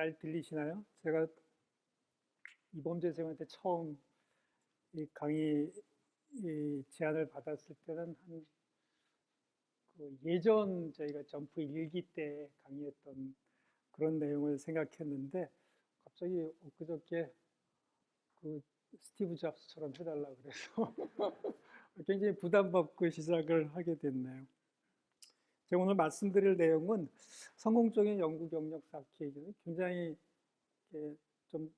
잘 들리시나요? 제가 이범재 선생님한테 처음 이 강의 제안을 받았을 때는 그 예전 저희가 점프 일기 때 강의했던 그런 내용을 생각했는데 갑자기 엊그저께 그 스티브 잡스처럼 해달라 그래서 굉장히 부담받고 시작을 하게 됐네요. 제가 오늘 말씀드릴 내용은 성공적인 연구 경력 쌓기, 굉장히 좀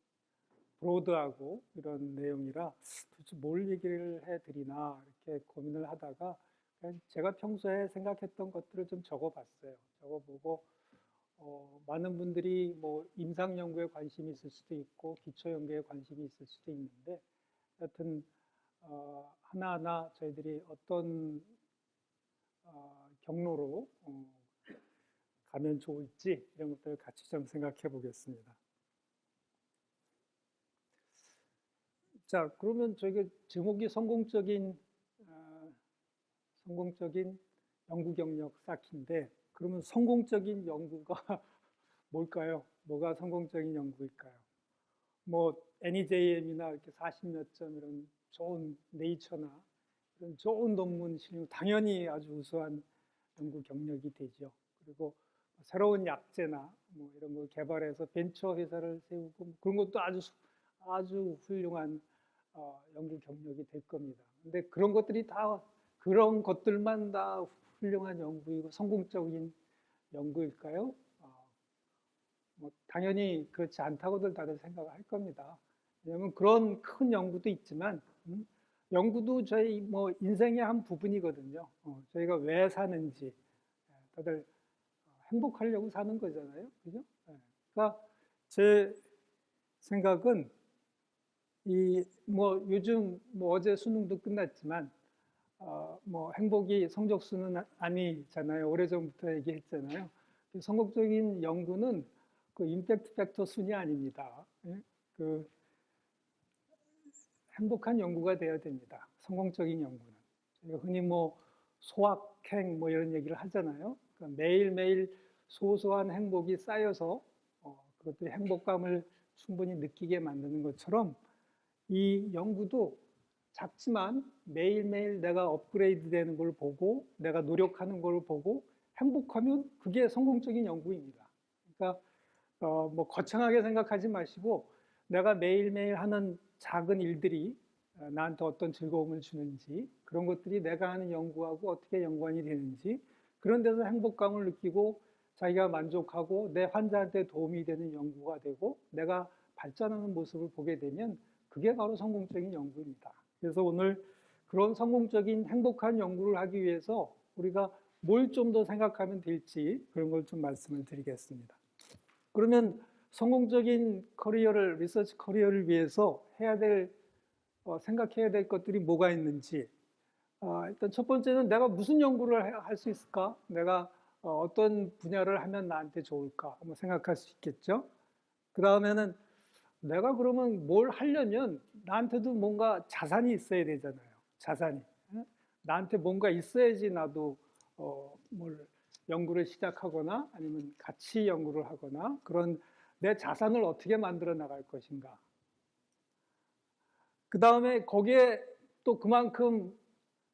브로드하고 이런 내용이라 도대체 뭘 얘기를 해드리나 이렇게 고민을 하다가 그냥 제가 평소에 생각했던 것들을 좀 적어봤어요. 적어보고 많은 분들이 뭐 임상 연구에 관심이 있을 수도 있고 기초 연구에 관심이 있을 수도 있는데 하여튼 하나하나 저희들이 어떤 경로로 가면 좋을지 이런 것들을 같이 좀 생각해 보겠습니다. 자, 그러면 저희가 제목이 성공적인 연구 경력 쌓기인데 그러면 성공적인 연구가 뭘까요? 뭐가 성공적인 연구일까요? 뭐 NEJM이나 이렇게 40몇 점 이런 좋은 네이처나 이런 좋은 논문 실력 당연히 아주 우수한 연구 경력이 되죠. 그리고 새로운 약제나 뭐 이런 걸 개발해서 벤처 회사를 세우고 그런 것도 아주 훌륭한 연구 경력이 될 겁니다. 근데 그런 것들만 다 훌륭한 연구이고 성공적인 연구일까요? 뭐 당연히 그렇지 않다고들 다들 생각을 할 겁니다. 왜냐하면 그런 큰 연구도 있지만 연구도 저희 뭐 인생의 한 부분이거든요. 저희가 왜 사는지 다들 행복하려고 사는 거잖아요, 그죠? 그러니까 제 생각은 뭐 요즘 뭐 어제 수능도 끝났지만 뭐 행복이 성적순은 아니잖아요. 오래전부터 얘기했잖아요. 성공적인 연구는 그 임팩트 팩터 순이 아닙니다. 그 행복한 연구가 되어야 됩니다. 성공적인 연구는. 저희가 흔히 뭐 소확행 뭐 이런 얘기를 하잖아요. 그러니까 매일매일 소소한 행복이 쌓여서 그것들이 행복감을 충분히 느끼게 만드는 것처럼 이 연구도 작지만 매일매일 내가 업그레이드 되는 걸 보고 내가 노력하는 걸 보고 행복하면 그게 성공적인 연구입니다. 그러니까 뭐 거창하게 생각하지 마시고 내가 매일매일 하는 작은 일들이 나한테 어떤 즐거움을 주는지 그런 것들이 내가 하는 연구하고 어떻게 연관이 되는지 그런 데서 행복감을 느끼고 자기가 만족하고 내 환자한테 도움이 되는 연구가 되고 내가 발전하는 모습을 보게 되면 그게 바로 성공적인 연구입니다. 그래서 오늘 그런 성공적인 행복한 연구를 하기 위해서 우리가 뭘 좀 더 생각하면 될지 그런 걸 좀 말씀을 드리겠습니다. 그러면 성공적인 리서치 커리어를 위해서 생각해야 될 것들이 뭐가 있는지 일단 첫 번째는 내가 무슨 연구를 할 수 있을까? 내가 어떤 분야를 하면 나한테 좋을까? 한번 생각할 수 있겠죠? 그 다음에는 내가 그러면 뭘 하려면 나한테도 뭔가 자산이 있어야 되잖아요. 자산이. 나한테 뭔가 있어야지 나도 뭘 연구를 시작하거나 아니면 같이 연구를 하거나 그런 내 자산을 어떻게 만들어 나갈 것인가. 그 다음에 거기에 또 그만큼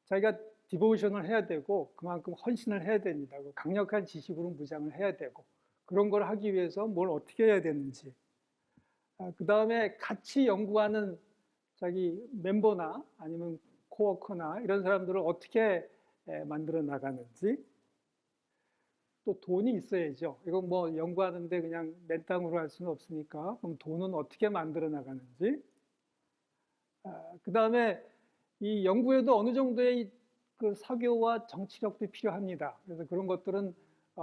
자기가 디보션을 해야 되고 그만큼 헌신을 해야 됩니다. 강력한 지식으로 무장을 해야 되고 그런 걸 하기 위해서 뭘 어떻게 해야 되는지 그 다음에 같이 연구하는 자기 멤버나 아니면 코워커나 이런 사람들을 어떻게 만들어 나가는지 또 돈이 있어야죠. 이건 뭐 연구하는데 그냥 맨땅으로 할 수는 없으니까 그럼 돈은 어떻게 만들어 나가는지 그 다음에 이 연구에도 어느 정도의 그 사교와 정치력도 필요합니다. 그래서 그런 것들은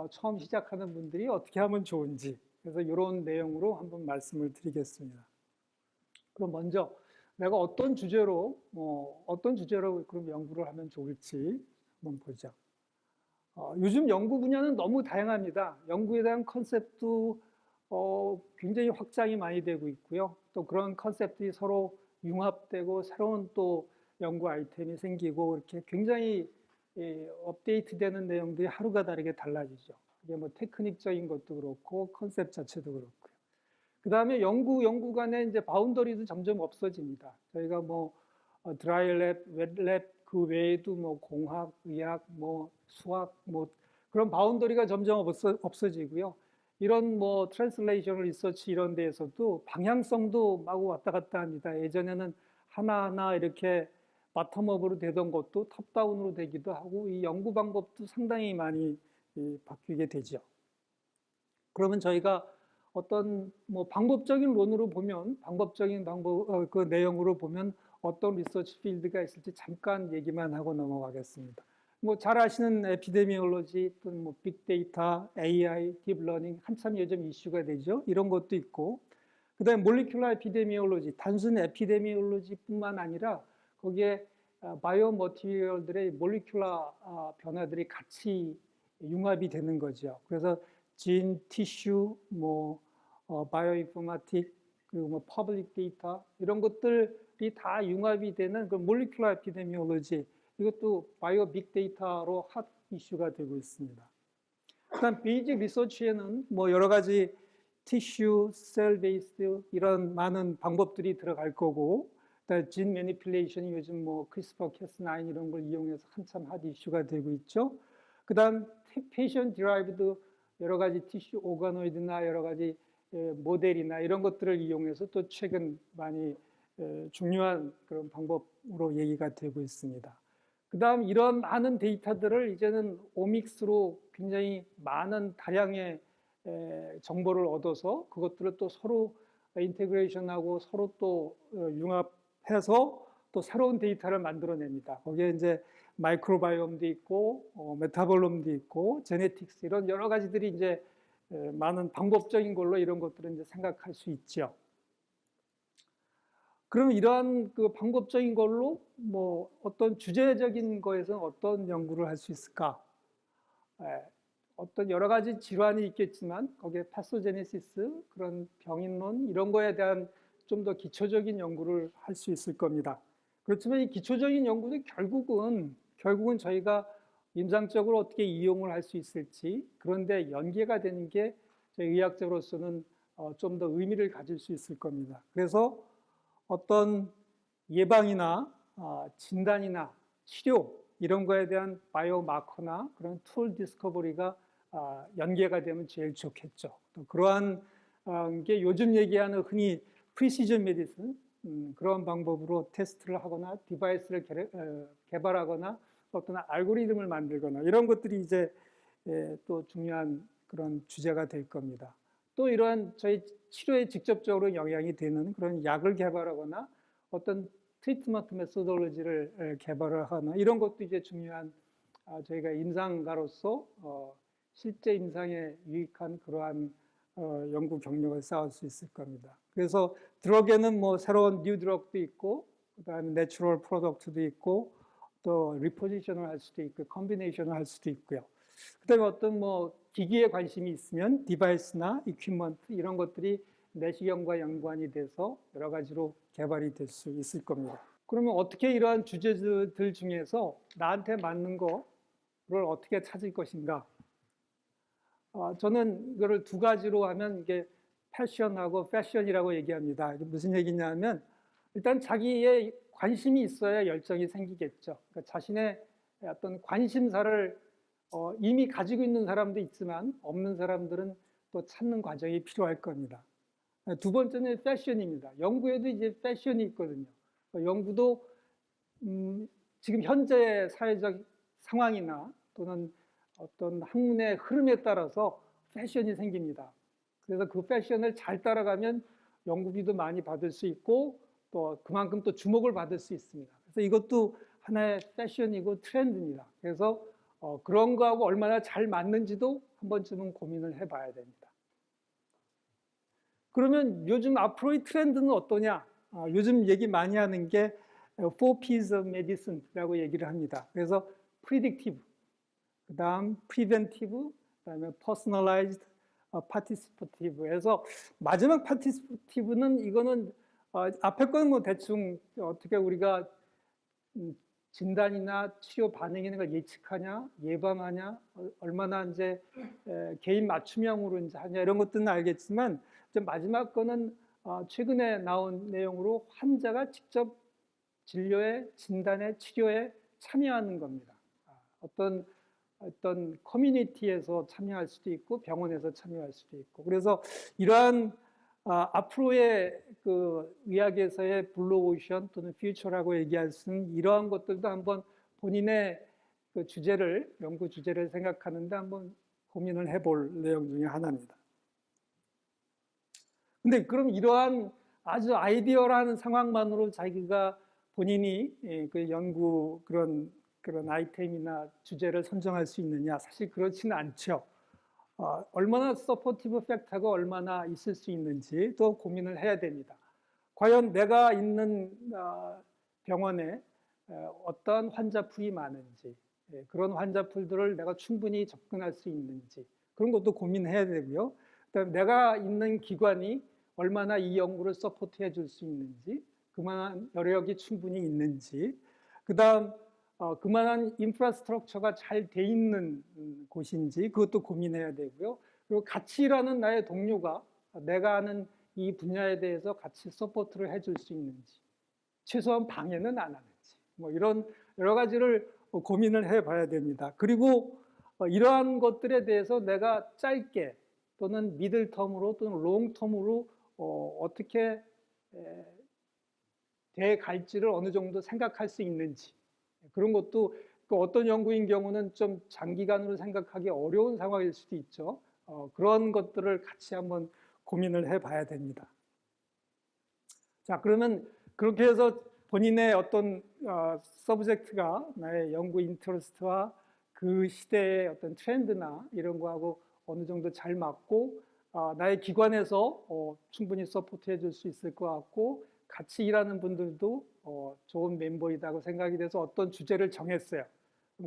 처음 시작하는 분들이 어떻게 하면 좋은지 그래서 이런 내용으로 한번 말씀을 드리겠습니다. 그럼 먼저 내가 어떤 주제로 그럼 연구를 하면 좋을지 한번 보죠. 요즘 연구 분야는 너무 다양합니다. 연구에 대한 컨셉도 굉장히 확장이 많이 되고 있고요. 또 그런 컨셉들이 서로 융합되고 새로운 또 연구 아이템이 생기고 이렇게 굉장히 업데이트되는 내용들이 하루가 다르게 달라지죠. 이게 뭐 테크닉적인 것도 그렇고 컨셉 자체도 그렇고요. 그다음에 연구 간의 이제 바운더리도 점점 없어집니다. 저희가 뭐 드라이 랩, 웻 랩 그 외에도 뭐 공학, 의학, 뭐 수학 뭐 그런 바운더리가 점점 없어지고요. 이런 뭐 트랜슬레이셔널 리서치 이런 데에서도 방향성도 마구 왔다 갔다 합니다. 예전에는 하나하나 이렇게 바텀업으로 되던 것도 탑다운으로 되기도 하고 이 연구 방법도 상당히 많이 바뀌게 되죠. 그러면 저희가 어떤 뭐 방법적인 론으로 보면 방법적인 방법 그 내용으로 보면 어떤 리서치 필드가 있을지 잠깐 얘기만 하고 넘어가겠습니다. 뭐 잘 아시는 에피데미올로지 또는 뭐 빅데이터, AI, 딥러닝 한참 요즘 이슈가 되죠. 이런 것도 있고 그다음에 몰리큘러 에피데미올로지 단순 에피데미올로지뿐만 아니라 거기에 바이오 머티리얼들의 몰리큘러 변화들이 같이 융합이 되는 거죠. 그래서 진, 티슈, 뭐 바이오 인포마틱 그리고 뭐 퍼블릭 데이터 이런 것들이 다 융합이 되는 그 몰리큘러 에피데미올로지 이것도 바이오 빅데이터로 핫 이슈가 되고 있습니다. 그다음 베이직 리서치에는 뭐 여러 가지 티슈, 셀 베이스드 이런 많은 방법들이 들어갈 거고 그다음에 진 매니플레이션이 요즘 뭐 크리스퍼 캐스9 이런 걸 이용해서 한참 핫 이슈가 되고 있죠. 그다음 페이션 디라이브드 여러 가지 티슈 오가노이드나 여러 가지 모델이나 이런 것들을 이용해서 또 최근 많이 중요한 그런 방법으로 얘기가 되고 있습니다. 그다음 이런 많은 데이터들을 이제는 오믹스로 굉장히 많은 다량의 정보를 얻어서 그것들을 또 서로 인테그레이션하고 서로 또 융합해서 또 새로운 데이터를 만들어냅니다. 거기에 이제 마이크로바이옴도 있고 메타볼롬도 있고 제네틱스 이런 여러 가지들이 이제 많은 방법적인 걸로 이런 것들은 이제 생각할 수 있죠. 그럼 이러한 그 방법적인 걸로 뭐 어떤 주제적인 거에서 어떤 연구를 할 수 있을까? 어떤 여러 가지 질환이 있겠지만 거기에 파소제네시스 그런 병인론 이런 거에 대한 좀 더 기초적인 연구를 할 수 있을 겁니다. 그렇지만 이 기초적인 연구는 결국은 저희가 임상적으로 어떻게 이용을 할 수 있을지 그런데 연계가 되는 게 저희 의학적으로서는 좀 더 의미를 가질 수 있을 겁니다. 그래서 어떤 예방이나 진단이나 치료 이런 거에 대한 바이오마커나 그런 툴 디스커버리가 연계가 되면 제일 좋겠죠. 또 그러한 게 요즘 얘기하는 흔히 프리시전 메디슨 그런 방법으로 테스트를 하거나 디바이스를 개발하거나 어떤 알고리즘을 만들거나 이런 것들이 이제 또 중요한 그런 주제가 될 겁니다. 또 이러한 저희 치료에 직접적으로 영향이 되는 그런 약을 개발하거나 어떤 트리트먼트 메소돌로지를 개발을 하거나 이런 것도 이제 중요한 저희가 임상가로서 실제 임상에 유익한 그러한 연구 경력을 쌓을 수 있을 겁니다. 그래서 드럭에는 뭐 새로운 뉴 드럭도 있고 그다음에 내추럴 프로덕트도 있고 또 리포지션을 할 수도 있고 컴비네이션을 할 수도 있고요. 그다음에 어떤 뭐 기기에 관심이 있으면 디바이스나 이퀴먼트 이런 것들이 내시경과 연관이 돼서 여러 가지로 개발이 될 수 있을 겁니다. 그러면 어떻게 이러한 주제들 중에서 나한테 맞는 거를 어떻게 찾을 것인가? 저는 이거를 두 가지로 하면 이게 패션하고 패션이라고 얘기합니다. 이게 무슨 얘기냐면 일단 자기의 관심이 있어야 열정이 생기겠죠. 그러니까 자신의 어떤 관심사를 이미 가지고 있는 사람도 있지만 없는 사람들은 또 찾는 과정이 필요할 겁니다. 두 번째는 패션입니다. 연구에도 이제 패션이 있거든요. 연구도 지금 현재 사회적 상황이나 또는 어떤 학문의 흐름에 따라서 패션이 생깁니다. 그래서 그 패션을 잘 따라가면 연구비도 많이 받을 수 있고 또 그만큼 또 주목을 받을 수 있습니다. 그래서 이것도 하나의 패션이고 트렌드입니다. 그래서 그런 거하고 얼마나 잘 맞는지도 한 번쯤은 고민을 해봐야 됩니다. 그러면 요즘 앞으로의 트렌드는 어떠냐? 요즘 얘기 많이 하는 게 4P's of Medicine라고 얘기를 합니다. 그래서 predictive, 그 다음 preventive, 그 다음에 personalized, participative 해서 마지막 participative는 이거는 앞에 거는 뭐 대충 어떻게 우리가 진단이나 치료 반응이나 걸 예측하냐, 예방하냐, 얼마나 이제 개인 맞춤형으로 이제 하냐 이런 것들은 알겠지만 이제 마지막 거는 최근에 나온 내용으로 환자가 직접 진료에, 진단에, 치료에 참여하는 겁니다. 어떤 커뮤니티에서 참여할 수도 있고 병원에서 참여할 수도 있고, 그래서 이러한 앞으로의 그 의학에서의 블루오션 또는 퓨처라고 얘기할 수 있는 이러한 것들도 한번 본인의 그 주제를, 연구 주제를 생각하는데 한번 고민을 해볼 내용 중에 하나입니다. 근데 그럼 이러한 아주 아이디어라는 상황만으로 자기가 본인이 그 연구 그런 아이템이나 주제를 선정할 수 있느냐? 사실 그렇지는 않죠. 얼마나 서포티브 팩터가 얼마나 있을 수 있는지 또 고민을 해야 됩니다. 과연 내가 있는 병원에 어떤 환자풀이 많은지, 그런 환자풀들을 내가 충분히 접근할 수 있는지 그런 것도 고민해야 되고요. 그다음에 내가 있는 기관이 얼마나 이 연구를 서포트해 줄 수 있는지, 그만한 여력이 충분히 있는지, 그다음 그만한 인프라스트럭처가 잘 돼 있는 곳인지 그것도 고민해야 되고요. 그리고 같이 일하는 나의 동료가 내가 하는 이 분야에 대해서 같이 서포트를 해줄 수 있는지, 최소한 방해는 안 하는지, 뭐 이런 여러 가지를 고민을 해봐야 됩니다. 그리고 이러한 것들에 대해서 내가 짧게 또는 미들텀으로 또는 롱텀으로 어떻게 돼 갈지를 어느 정도 생각할 수 있는지, 그런 것도 어떤 연구인 경우는 좀 장기간으로 생각하기 어려운 상황일 수도 있죠. 그런 것들을 같이 한번 고민을 해봐야 됩니다. 자, 그러면 그렇게 해서 본인의 어떤 서브젝트가 나의 연구 인터레스트와 그 시대의 어떤 트렌드나 이런 거하고 어느 정도 잘 맞고 나의 기관에서 충분히 서포트해 줄 수 있을 것 같고, 같이 일하는 분들도 좋은 멤버이다고 생각이 돼서 어떤 주제를 정했어요.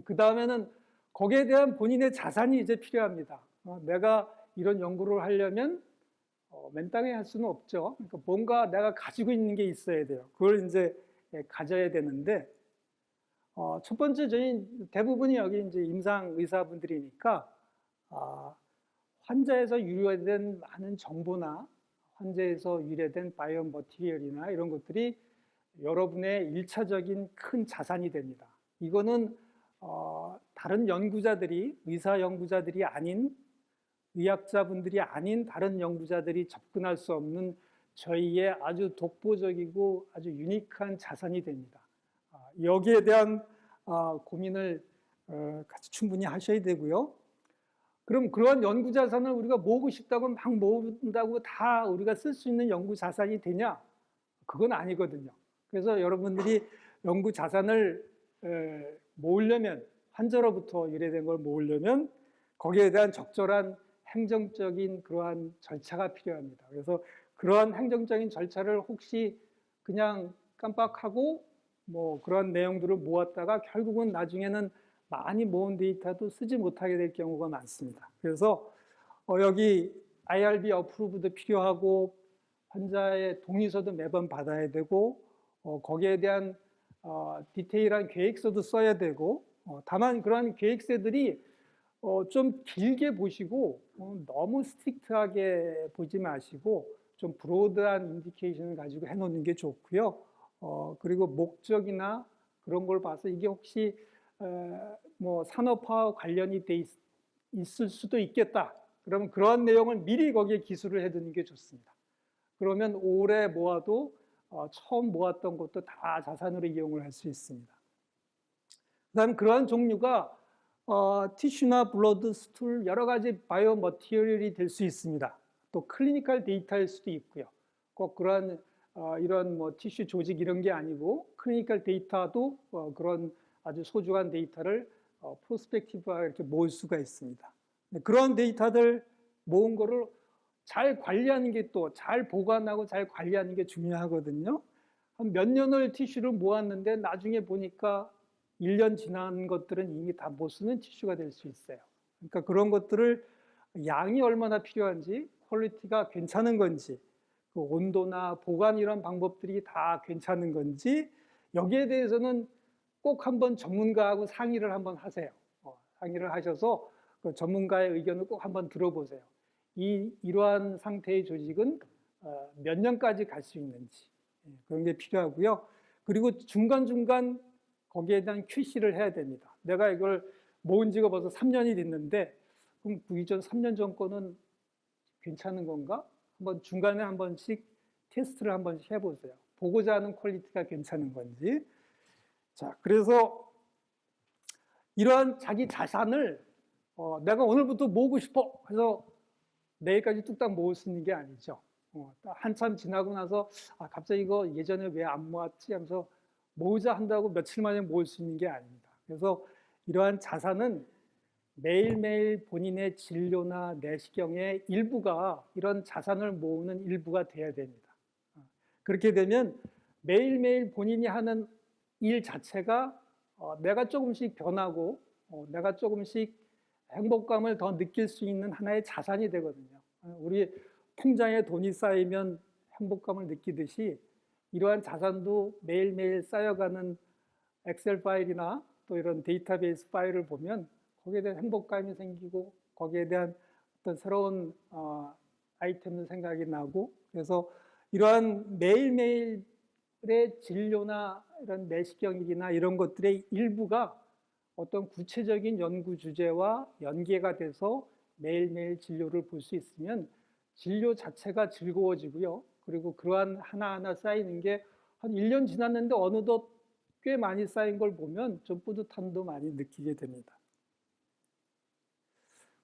그 다음에는 거기에 대한 본인의 자산이 이제 필요합니다. 내가 이런 연구를 하려면 맨땅에 할 수는 없죠. 그러니까 뭔가 내가 가지고 있는 게 있어야 돼요. 그걸 이제 가져야 되는데, 첫 번째 저희 대부분이 여기 이제 임상 의사분들이니까 환자에서 유래된 많은 정보나 환자에서 유래된 바이오 머티리얼이나 이런 것들이 여러분의 1차적인 큰 자산이 됩니다. 이거는 다른 연구자들이, 의사 연구자들이 아닌, 의학자분들이 아닌 다른 연구자들이 접근할 수 없는 저희의 아주 독보적이고 아주 유니크한 자산이 됩니다. 여기에 대한 고민을 같이 충분히 하셔야 되고요. 그럼 그런 연구 자산을 우리가 모으고 싶다고 막 모은다고 다 우리가 쓸 수 있는 연구 자산이 되냐? 그건 아니거든요. 그래서 여러분들이 연구 자산을 모으려면, 환자로부터 유래된 걸 모으려면 거기에 대한 적절한 행정적인 그러한 절차가 필요합니다. 그래서 그러한 행정적인 절차를 혹시 그냥 깜빡하고 뭐 그런 내용들을 모았다가 결국은 나중에는 많이 모은 데이터도 쓰지 못하게 될 경우가 많습니다. 그래서 여기 IRB 어프로브도 필요하고 환자의 동의서도 매번 받아야 되고 거기에 대한 디테일한 계획서도 써야 되고, 다만 그러한 계획서들이 좀 길게 보시고 너무 스트릭트하게 보지 마시고 좀 브로드한 인디케이션을 가지고 해놓는 게 좋고요. 그리고 목적이나 그런 걸 봐서 이게 혹시 뭐 산업화와 관련이 돼 있을 수도 있겠다. 그러면 그런 내용을 미리 거기에 기술을 해두는 게 좋습니다. 그러면 오래 모아도 처음 모았던 것도 다 자산으로 이용을 할 수 있습니다. 그다음 그러한 종류가 티슈나 블러드, 스툴 여러 가지 바이오 머티리얼이 될 수 있습니다. 또 클리니컬 데이터일 수도 있고요. 꼭 그러한 이런 뭐 티슈 조직 이런 게 아니고 클리니컬 데이터도 그런 아주 소중한 데이터를 프로스펙티브하게 이렇게 모을 수가 있습니다. 그런 데이터들 모은 거를 잘 관리하는 게, 또 잘 보관하고 잘 관리하는 게 중요하거든요. 한 몇 년을 티슈를 모았는데 나중에 보니까 1년 지난 것들은 이미 다 못 쓰는 티슈가 될 수 있어요. 그러니까 그런 것들을 양이 얼마나 필요한지, 퀄리티가 괜찮은 건지, 그 온도나 보관 이런 방법들이 다 괜찮은 건지, 여기에 대해서는 꼭 한번 전문가하고 상의를 한번 하세요. 상의를 하셔서 그 전문가의 의견을 꼭 한번 들어보세요. 이러한 상태의 조직은 몇 년까지 갈 수 있는지 그런 게 필요하고요. 그리고 중간중간 거기에 대한 QC를 해야 됩니다. 내가 이걸 모은 지가 벌써 3년이 됐는데 그럼 그 이전 3년 전 거는 괜찮은 건가? 한번 중간에 한 번씩 테스트를 한 번씩 해보세요. 보고자 하는 퀄리티가 괜찮은 건지. 자, 그래서 이러한 자기 자산을 내가 오늘부터 모으고 싶어 해서 내일까지 뚝딱 모을 수 있는 게 아니죠. 한참 지나고 나서 갑자기 이거 예전에 왜 안 모았지 하면서 모으자 한다고 며칠 만에 모을 수 있는 게 아닙니다. 그래서 이러한 자산은 매일매일 본인의 진료나 내시경의 일부가 이런 자산을 모으는 일부가 돼야 됩니다. 그렇게 되면 매일매일 본인이 하는 일 자체가 내가 조금씩 변하고 내가 조금씩 행복감을 더 느낄 수 있는 하나의 자산이 되거든요. 우리 통장에 돈이 쌓이면 행복감을 느끼듯이 이러한 자산도 매일매일 쌓여가는 엑셀 파일이나 또 이런 데이터베이스 파일을 보면 거기에 대한 행복감이 생기고 거기에 대한 어떤 새로운 아이템도 생각이 나고 그래서 이러한 매일매일의 진료나 이런 내시경이나 이런 것들의 일부가 어떤 구체적인 연구 주제와 연계가 돼서 매일매일 진료를 볼 수 있으면 진료 자체가 즐거워지고요. 그리고 그러한 하나하나 쌓이는 게 한 1년 지났는데 어느덧 꽤 많이 쌓인 걸 보면 좀 뿌듯함도 많이 느끼게 됩니다.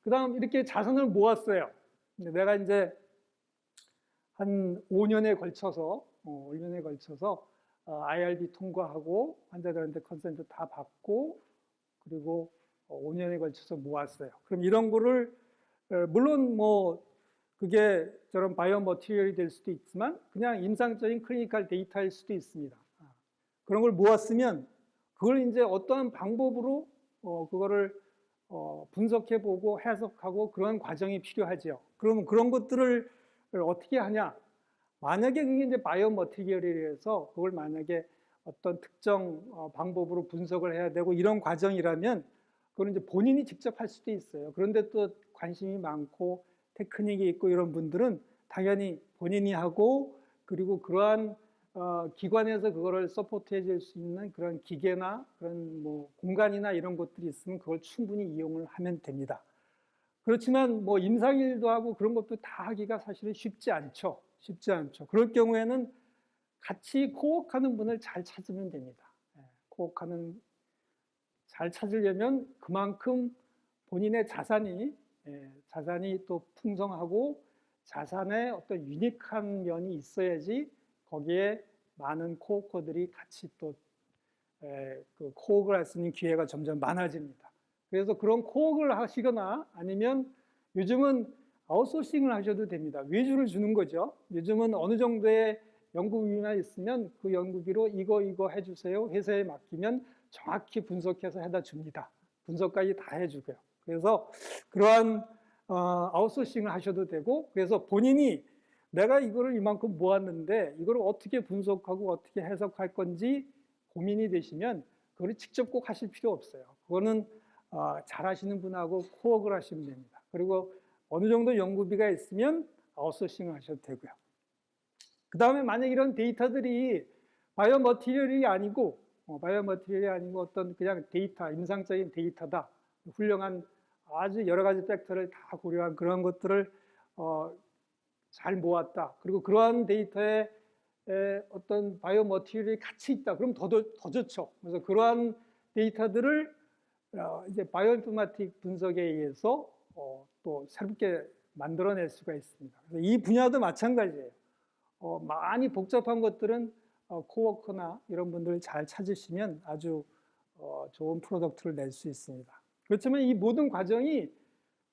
그 다음 이렇게 자산을 모았어요. 내가 이제 한 5년에 걸쳐서 IRB 통과하고 환자들한테 컨센트 다 받고 그리고 5년에 걸쳐서 모았어요. 그럼 이런 거를 물론 뭐 그게 저런 바이오 머티리얼이 될 수도 있지만 그냥 임상적인 클리니컬 데이터일 수도 있습니다. 그런 걸 모았으면 그걸 이제 어떠한 방법으로 그거를 분석해보고 해석하고 그런 과정이 필요하죠. 그럼 그런 것들을 어떻게 하냐? 만약에 그게 이제 바이오 머티리얼이라서 그걸 만약에 어떤 특정 방법으로 분석을 해야 되고 이런 과정이라면 그걸 이제 본인이 직접 할 수도 있어요. 그런데 또 관심이 많고 테크닉이 있고 이런 분들은 당연히 본인이 하고 그리고 그러한 기관에서 그거를 서포트해 줄 수 있는 그런 기계나 그런 뭐 공간이나 이런 것들이 있으면 그걸 충분히 이용을 하면 됩니다. 그렇지만 뭐 임상일도 하고 그런 것도 다 하기가 사실은 쉽지 않죠. 그럴 경우에는 같이 코워크하는 분을 잘 찾으면 됩니다. 코워크하는 잘 찾으려면 그만큼 본인의 자산이 또 풍성하고 자산의 어떤 유니크한 면이 있어야지 거기에 많은 코워커들이 같이 또 그 코워크를 할 수 있는 기회가 점점 많아집니다. 그래서 그런 코워크를 하시거나 아니면 요즘은 아웃소싱을 하셔도 됩니다. 외주를 주는 거죠. 요즘은 어느 정도의 연구비나 있으면 그 연구비로 이거 해주세요. 회사에 맡기면 정확히 분석해서 해다 줍니다. 분석까지 다 해주고요. 그래서 그러한 아웃소싱을 하셔도 되고 그래서 본인이 내가 이거를 이만큼 모았는데 이걸 어떻게 분석하고 어떻게 해석할 건지 고민이 되시면 그걸 직접 꼭 하실 필요 없어요. 그거는 잘 하시는 분하고 코워크를 하시면 됩니다. 그리고 어느 정도 연구비가 있으면 아웃소싱을 하셔도 되고요. 그 다음에 만약 이런 데이터들이 바이오 머티리얼이 아니고 어떤 그냥 데이터, 임상적인 데이터다. 훌륭한 아주 여러 가지 팩터를 다 고려한 그런 것들을 잘 모았다. 그리고 그러한 데이터에 어떤 바이오 머티리얼이 같이 있다. 그럼 더 좋죠. 그래서 그러한 데이터들을 이제 바이오인포마틱 분석에 의해서 또 새롭게 만들어낼 수가 있습니다. 그래서 이 분야도 마찬가지예요. 많이 복잡한 것들은 코워커나 이런 분들을 잘 찾으시면 아주 좋은 프로덕트를 낼 수 있습니다. 그렇지만 이 모든 과정이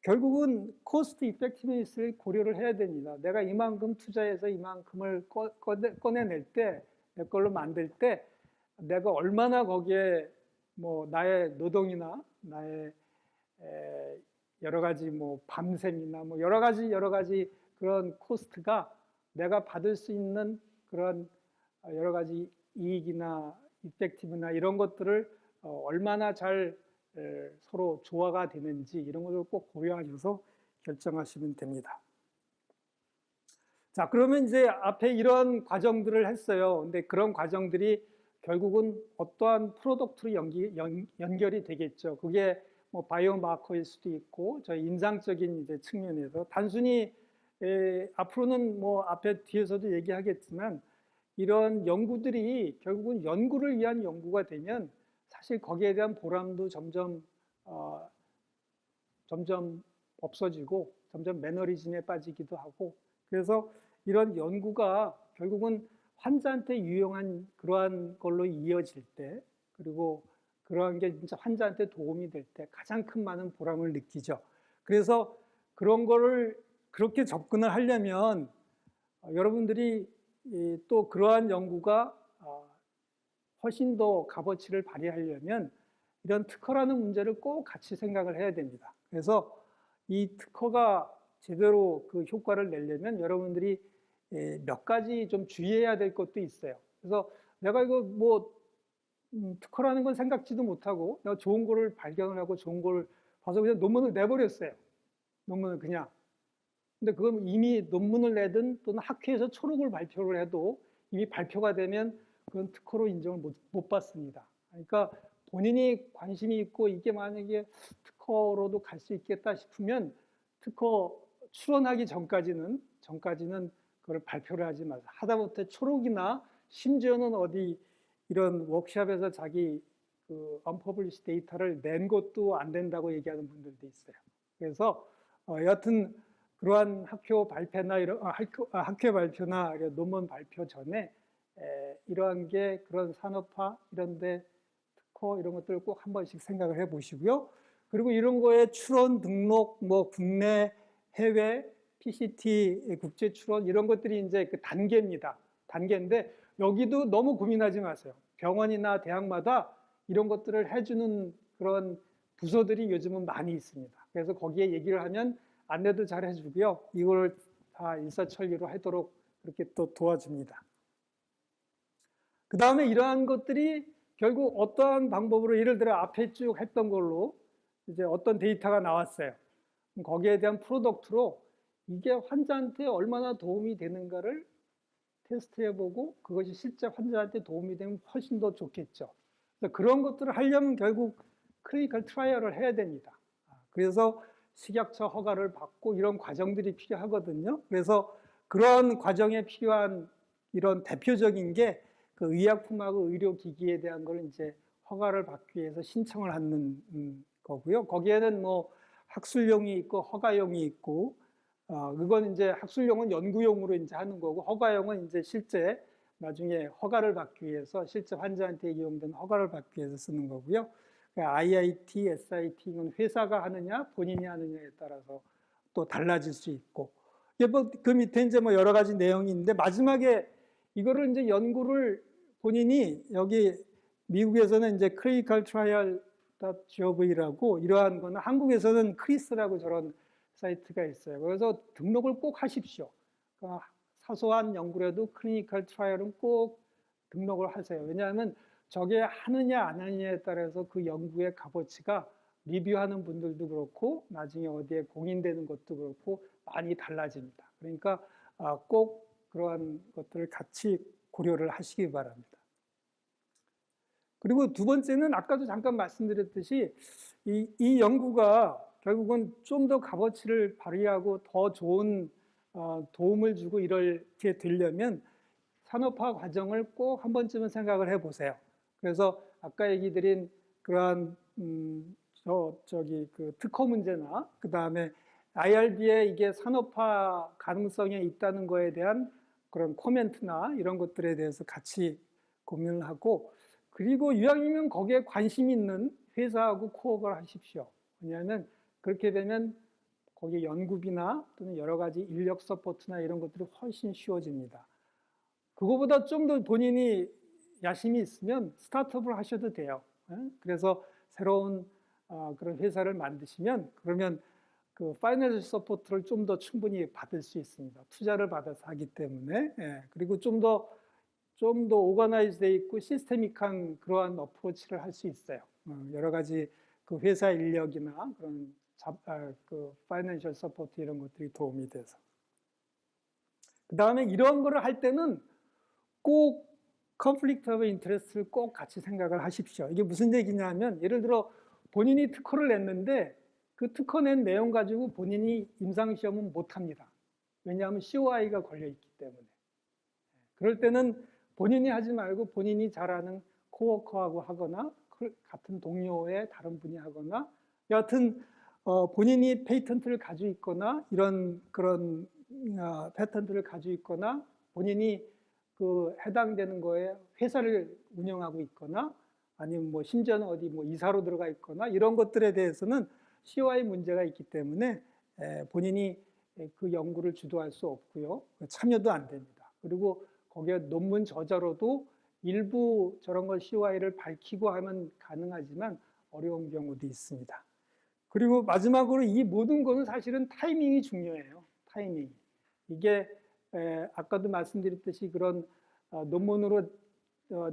결국은 코스트 이펙티브니스를 고려를 해야 됩니다. 내가 이만큼 투자해서 이만큼을 꺼내낼 때, 내 걸로 만들 때 내가 얼마나 거기에 뭐 나의 노동이나 나의 여러 가지 뭐 밤샘이나 뭐 여러 가지 그런 코스트가 내가 받을 수 있는 그런 여러 가지 이익이나 이펙티브나 이런 것들을 얼마나 잘 서로 조화가 되는지 이런 것을 꼭 고려하셔서 결정하시면 됩니다. 자, 그러면 이제 앞에 이런 과정들을 했어요. 근데 그런 과정들이 결국은 어떠한 프로덕트로 연결이 되겠죠. 그게 뭐 바이오마커일 수도 있고, 저희 임상적인 이제 측면에서 단순히 앞으로는 뭐 앞에 뒤에서도 얘기하겠지만 이런 연구들이 결국은 연구를 위한 연구가 되면 사실 거기에 대한 보람도 점점 없어지고 점점 매너리즘에 빠지기도 하고, 그래서 이런 연구가 결국은 환자한테 유용한 그러한 걸로 이어질 때, 그리고 그러한 게 진짜 환자한테 도움이 될 때 가장 큰 많은 보람을 느끼죠. 그래서 그런 거를 그렇게 접근을 하려면 여러분들이 또 그러한 연구가 훨씬 더 값어치를 발휘하려면 이런 특허라는 문제를 꼭 같이 생각을 해야 됩니다. 그래서 이 특허가 제대로 그 효과를 내려면 여러분들이 몇 가지 좀 주의해야 될 것도 있어요. 그래서 내가 이거 뭐 특허라는 건 생각지도 못하고 내가 좋은 거를 발견을 하고 좋은 걸 봐서 그냥 논문을 내버렸어요. 논문을 그냥. 근데 그건 이미 논문을 내든 또는 학회에서 초록을 발표를 해도 이미 발표가 되면 그건 특허로 인정을 못 받습니다. 그러니까 본인이 관심이 있고 이게 만약에 특허로도 갈 수 있겠다 싶으면 특허 출원하기 전까지는 그걸 발표를 하지 마세요. 하다못해 초록이나 심지어는 어디 이런 워크숍에서 자기 그 언퍼블리시 데이터를 낸 것도 안 된다고 얘기하는 분들도 있어요. 그래서 여하튼 그러한 학회 발표나 논문 발표 전에 이러한 게 그런 산업화 이런데 특허 이런 것들을 꼭 한 번씩 생각을 해보시고요. 그리고 이런 거에 출원 등록, 뭐 국내, 해외, PCT 국제 출원 이런 것들이 이제 그 단계입니다. 단계인데 여기도 너무 고민하지 마세요. 병원이나 대학마다 이런 것들을 해주는 그런 부서들이 요즘은 많이 있습니다. 그래서 거기에 얘기를 하면 안내도 잘 해주고요. 이걸 다 일사천리로 하도록 그렇게 또 도와줍니다. 그 다음에 이러한 것들이 결국 어떠한 방법으로 예를 들어 앞에 쭉 했던 걸로 이제 어떤 데이터가 나왔어요. 거기에 대한 프로덕트로 이게 환자한테 얼마나 도움이 되는가를 테스트해보고 그것이 실제 환자한테 도움이 되면 훨씬 더 좋겠죠. 그런 것들을 하려면 결국 클리니컬 트라이얼을 해야 됩니다. 그래서 식약처 허가를 받고 이런 과정들이 필요하거든요. 그래서 그런 과정에 필요한 이런 대표적인 게 그 의약품하고 의료기기에 대한 걸 이제 허가를 받기 위해서 신청을 하는 거고요. 거기에는 뭐 학술용이 있고 허가용이 있고, 그건 이제 학술용은 연구용으로 이제 하는 거고, 허가용은 이제 실제 나중에 허가를 받기 위해서 실제 환자한테 이용된 허가를 받기 위해서 쓰는 거고요. IIT, SIT는 회사가 하느냐 본인이 하느냐에 따라서 또 달라질 수 있고, 그 밑에 이제 뭐 여러 가지 내용이 있는데 마지막에 이거를 이제 연구를 본인이 여기 미국에서는 이제 clinicaltrial.gov라고 이러한 거는 한국에서는 크리스라고 저런 사이트가 있어요. 그래서 등록을 꼭 하십시오. 그러니까 사소한 연구라도 클리니컬 트라이얼은 꼭 등록을 하세요. 왜냐하면 저게 하느냐 안 하느냐에 따라서 그 연구의 값어치가 리뷰하는 분들도 그렇고 나중에 어디에 공인되는 것도 그렇고 많이 달라집니다. 그러니까 꼭 그러한 것들을 같이 고려를 하시기 바랍니다. 그리고 두 번째는 아까도 잠깐 말씀드렸듯이 이 연구가 결국은 좀 더 값어치를 발휘하고 더 좋은 도움을 주고 이렇게 되려면 산업화 과정을 꼭 한 번쯤은 생각을 해보세요. 그래서 아까 얘기 드린 그러한 그 특허 문제나 그 다음에 IRB에 이게 산업화 가능성에 있다는 거에 대한 그런 코멘트나 이런 것들에 대해서 같이 고민을 하고, 그리고 이왕이면 거기에 관심 있는 회사하고 코업을 하십시오. 왜냐하면 그렇게 되면 거기 연구비나 또는 여러 가지 인력 서포트나 이런 것들이 훨씬 쉬워집니다. 그거보다 좀 더 본인이 야심이 있으면 스타트업을 하셔도 돼요. 그래서 새로운 그런 회사를 만드시면 그러면 그 파이낸셜 서포트를 좀 더 충분히 받을 수 있습니다. 투자를 받아서 하기 때문에. 그리고 좀 더 오거나이즈 돼 있고 시스테믹한 그러한 어프로치를 할 수 있어요. 여러 가지 그 회사 인력이나 그런 그 파이낸셜 서포트 이런 것들이 도움이 돼서. 그 다음에 이런 거를 할 때는 꼭 conflict of interest를 꼭 같이 생각을 하십시오. 이게 무슨 얘기냐면 예를 들어 본인이 특허를 냈는데 그 특허 낸 내용 가지고 본인이 임상시험은 못합니다. 왜냐하면 COI가 걸려있기 때문에. 그럴 때는 본인이 하지 말고 본인이 잘 아는 코워커하고 하거나 같은 동료의 다른 분이 하거나 여하튼 본인이 페이턴트를 가지고 있거나 이런 그런 패턴트를 가지고 있거나 본인이 그 해당되는 거에 회사를 운영하고 있거나 아니면 뭐 심지어는 어디 뭐 이사로 들어가 있거나 이런 것들에 대해서는 COI 문제가 있기 때문에 본인이 그 연구를 주도할 수 없고요. 참여도 안 됩니다. 그리고 거기에 논문 저자로도 일부 저런 걸 COI를 밝히고 하면 가능하지만 어려운 경우도 있습니다. 그리고 마지막으로 이 모든 것은 사실은 타이밍이 중요해요. 타이밍. 이게 아까도 말씀드렸듯이 그런 논문으로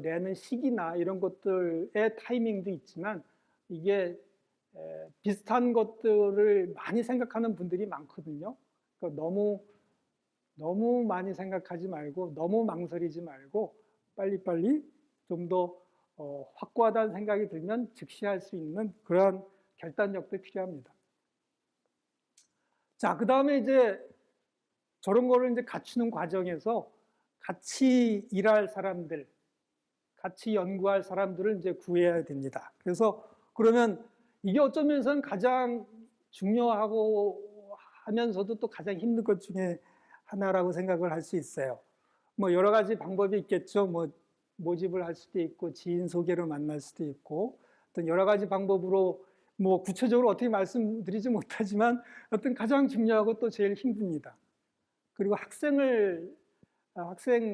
내는 시기나 이런 것들의 타이밍도 있지만 이게 비슷한 것들을 많이 생각하는 분들이 많거든요. 그러니까 너무 많이 생각하지 말고 너무 망설이지 말고 빨리빨리 좀 더 확고하다는 생각이 들면 즉시 할 수 있는 그러한 결단력도 필요합니다. 자, 그 다음에 이제 저런 거를 이제 갖추는 과정에서 같이 일할 사람들, 같이 연구할 사람들을 이제 구해야 됩니다. 그래서 그러면 이게 어쩌면서는 가장 중요하고 하면서도 또 가장 힘든 것 중에 하나라고 생각을 할 수 있어요. 뭐 여러 가지 방법이 있겠죠. 뭐 모집을 할 수도 있고 지인 소개로 만날 수도 있고 어떤 여러 가지 방법으로 뭐 구체적으로 어떻게 말씀드리지 못하지만 어떤 가장 중요하고 또 제일 힘듭니다. 그리고 학생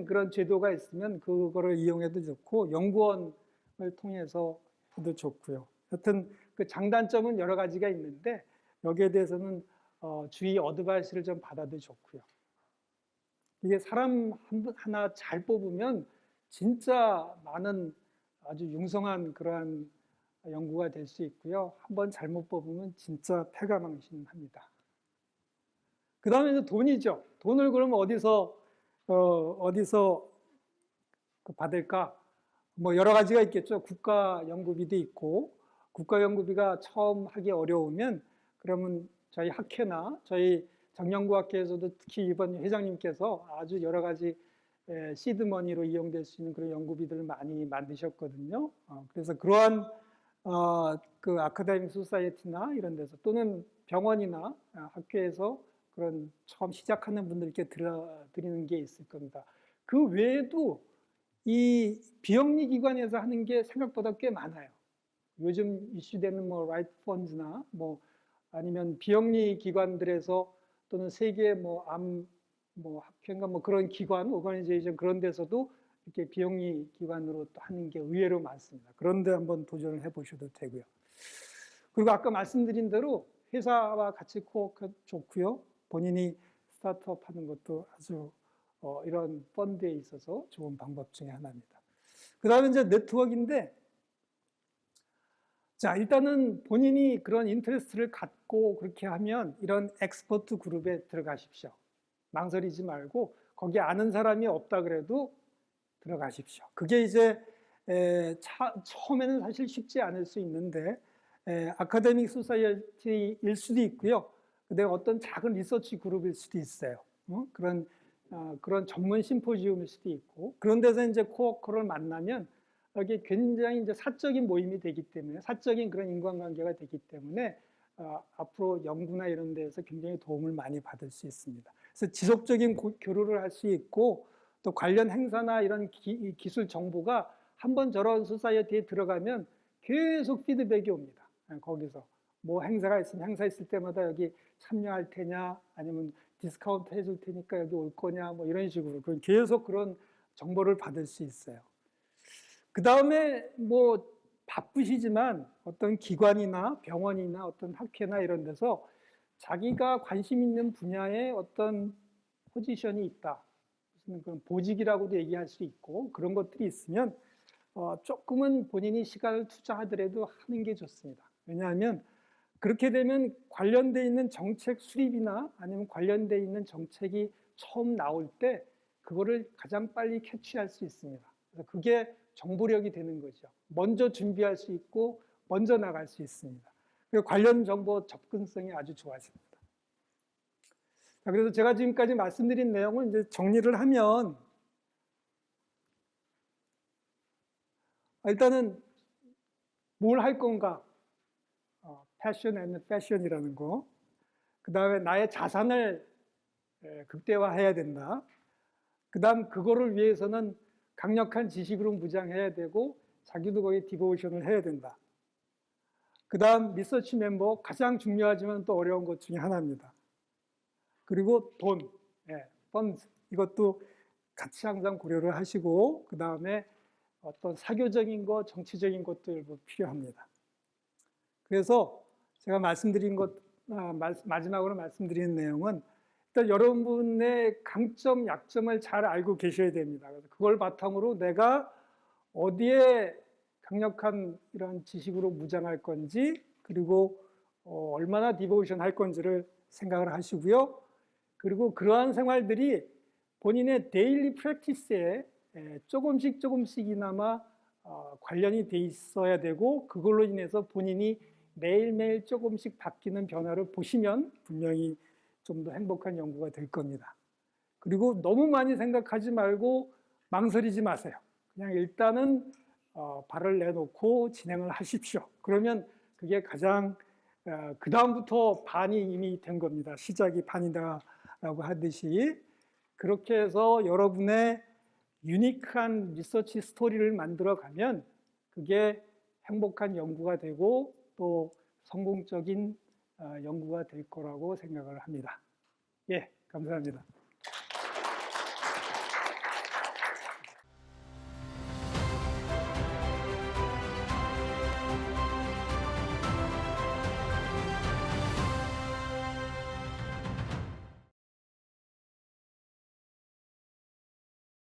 그런 제도가 있으면 그거를 이용해도 좋고 연구원을 통해서 해도 좋고요. 하여튼 그 장단점은 여러 가지가 있는데 여기에 대해서는 주의 어드바이스를 좀 받아도 좋고요. 이게 사람 하나 잘 뽑으면 진짜 많은 아주 융성한 그러한 연구가 될 수 있고요. 한번 잘못 뽑으면 진짜 패가망신합니다. 그 다음에 돈이죠. 돈을 그러면 어디서 받을까? 뭐 여러 가지가 있겠죠. 국가 연구비도 있고 국가 연구비가 처음 하기 어려우면 그러면 저희 학회나 저희 정연구학회에서도 특히 이번 회장님께서 아주 여러 가지 시드머니로 이용될 수 있는 그런 연구비들을 많이 만드셨거든요. 그래서 그러한 그 아카데믹 소사이어티나 이런 데서 또는 병원이나 학교에서 그런 처음 시작하는 분들께 드리는 게 있을 겁니다. 그 외에도 이 비영리 기관에서 하는 게 생각보다 꽤 많아요. 요즘 이슈되는 뭐 라이트 펀드나 뭐 아니면 비영리 기관들에서 또는 세계 뭐 학회인가 뭐 그런 기관, 오거니제이션 그런 데서도 이렇게 비영리 기관으로 또 하는 게 의외로 많습니다. 그런데 한번 도전을 해보셔도 되고요. 그리고 아까 말씀드린 대로 회사와 같이 코워크 좋고요. 본인이 스타트업 하는 것도 아주 이런 펀드에 있어서 좋은 방법 중에 하나입니다. 그 다음에 이제 네트워크인데, 자, 일단은 본인이 그런 인터레스트를 갖고 그렇게 하면 이런 엑스퍼트 그룹에 들어가십시오. 망설이지 말고 거기 아는 사람이 없다 그래도 들어가십시오. 그게 이제 처음에는 사실 쉽지 않을 수 있는데 아카데믹 소사이어티일 수도 있고요. 그다음에 어떤 작은 리서치 그룹일 수도 있어요. 그런 전문 심포지움일 수도 있고 그런 데서 이제 코워커를 만나면 여기 굉장히 이제 사적인 모임이 되기 때문에 사적인 그런 인간관계가 되기 때문에 앞으로 연구나 이런 데에서 굉장히 도움을 많이 받을 수 있습니다. 그래서 지속적인 교류를 할 수 있고 또 관련 행사나 이런 기술 정보가 한번 저런 소사이어티에 들어가면 계속 피드백이 옵니다. 거기서 뭐 행사가 있으면 행사 있을 때마다 여기 참여할 테냐 아니면 디스카운트 해줄 테니까 여기 올 거냐 뭐 이런 식으로 계속 그런 정보를 받을 수 있어요. 그 다음에 뭐 바쁘시지만 어떤 기관이나 병원이나 어떤 학회나 이런 데서 자기가 관심 있는 분야에 어떤 포지션이 있다. 무슨 그런 보직이라고도 얘기할 수 있고 그런 것들이 있으면 조금은 본인이 시간을 투자하더라도 하는 게 좋습니다. 왜냐하면 그렇게 되면 관련돼 있는 정책 수립이나 아니면 관련돼 있는 정책이 처음 나올 때 그거를 가장 빨리 캐치할 수 있습니다. 그래서 그게 정보력이 되는 거죠. 먼저 준비할 수 있고 먼저 나갈 수 있습니다. 관련 정보 접근성이 아주 좋아집니다. 자, 그래서 제가 지금까지 말씀드린 내용을 이제 정리를 하면 일단은 뭘 할 건가? 패션 앤 패션이라는 거. 그 다음에 나의 자산을 극대화해야 된다. 그 다음 그거를 위해서는 강력한 지식으로 무장해야 되고 자기도 거기에 디보이션을 해야 된다. 그 다음 리서치 멤버 가장 중요하지만 또 어려운 것 중에 하나입니다. 그리고 돈, 펀드 이것도 같이 항상 고려를 하시고 그 다음에 어떤 사교적인 것, 정치적인 것도 일부 필요합니다. 그래서 제가 말씀드린 것 마지막으로 말씀드리는 내용은 일단 여러분의 강점, 약점을 잘 알고 계셔야 됩니다. 그래서 그걸 바탕으로 내가 어디에 강력한 이런 지식으로 무장할 건지 그리고 얼마나 디보이션 할 건지를 생각을 하시고요. 그리고 그러한 생활들이 본인의 데일리 프랙티스에 조금씩이나마 관련이 돼 있어야 되고 그걸로 인해서 본인이 매일매일 조금씩 바뀌는 변화를 보시면 분명히 좀 더 행복한 연구가 될 겁니다. 그리고 너무 많이 생각하지 말고 망설이지 마세요. 그냥 일단은 발을 내놓고 진행을 하십시오. 그러면 그게 가장 그 다음부터 반이 이미 된 겁니다. 시작이 반이다라고 하듯이 그렇게 해서 여러분의 유니크한 리서치 스토리를 만들어가면 그게 행복한 연구가 되고 또 성공적인 연구가 될 거라고 생각을 합니다. 예, 감사합니다.